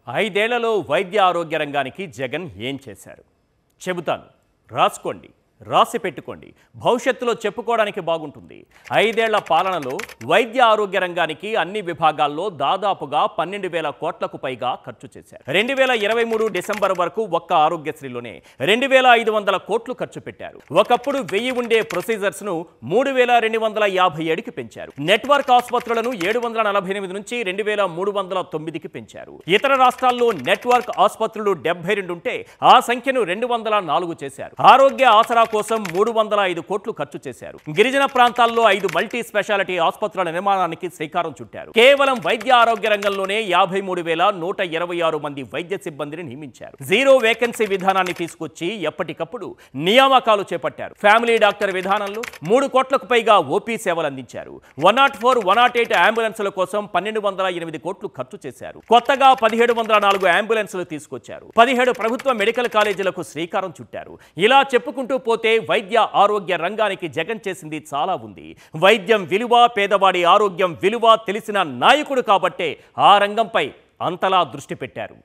ఐదేళ్లలో వైద్య ఆరోగ్య రంగానికి జగన్ ఏం చేశారు చెబుతాను. రాసుకోండి, రాసి పెట్టుకోండి. భవిష్యత్తులో చెప్పుకోవడానికి బాగుంటుంది. ఐదేళ్ల పాలనలో వైద్య ఆరోగ్య రంగానికి అన్ని విభాగాల్లో దాదాపుగా 12,000 కోట్లకు పైగా ఖర్చు చేశారు. 2023 డిసెంబర్ వరకు ఒక్క ఆరోగ్యశ్రీలోనే 2,500 కోట్లు ఖర్చు పెట్టారు. ఒకప్పుడు 1000 ఉండే ప్రొసీజర్స్ ను 3,257కి పెంచారు. నెట్వర్క్ ఆసుపత్రులను 748 నుంచి 2,309కి పెంచారు. ఇతర రాష్ట్రాల్లో నెట్వర్క్ ఆసుపత్రులు 72 ఉంటే ఆ సంఖ్యను 204 చేశారు. ఆరోగ్య ఆసరా కోసం 305 కోట్లు ఖర్చు చేశారు. గిరిజన ప్రాంతాల్లో 5 మల్టీ స్పెషాలిటీ ఆసుపత్రుల నిర్మాణానికి శ్రీకారం చుట్టారు. కేవలం వైద్య ఆరోగ్య రంగంలోనే 53,126 మంది వైద్య సిబ్బందిని నియమించారు. జీరో వేకెన్సీ విధానాన్ని తీసుకొచ్చి ఎప్పటికప్పుడు నియామకాలు చేపట్టారు. ఫ్యామిలీ డాక్టర్ విధానంలో 3 కోట్లకు పైగా ఓపీ సేవలు అందించారు. 104, 108 అంబులెన్సుల కోసం 1,208 కోట్లు ఖర్చు చేశారు. కొత్తగా 1,704 అంబులెన్సులు తీసుకొచ్చారు. 17 ప్రభుత్వ మెడికల్ కాలేజీలకు శ్రీకారం చుట్టారు. ఇలా చెప్పుకుంటూ పోతే వైద్య ఆరోగ్య రంగానికి జగన్ చేసింది చాలా ఉంది. వైద్యం విలువ, పేదవాడి ఆరోగ్యం విలువ తెలిసిన నాయకుడు కాబట్టే ఆ రంగంపై అంతలా దృష్టి పెట్టారు.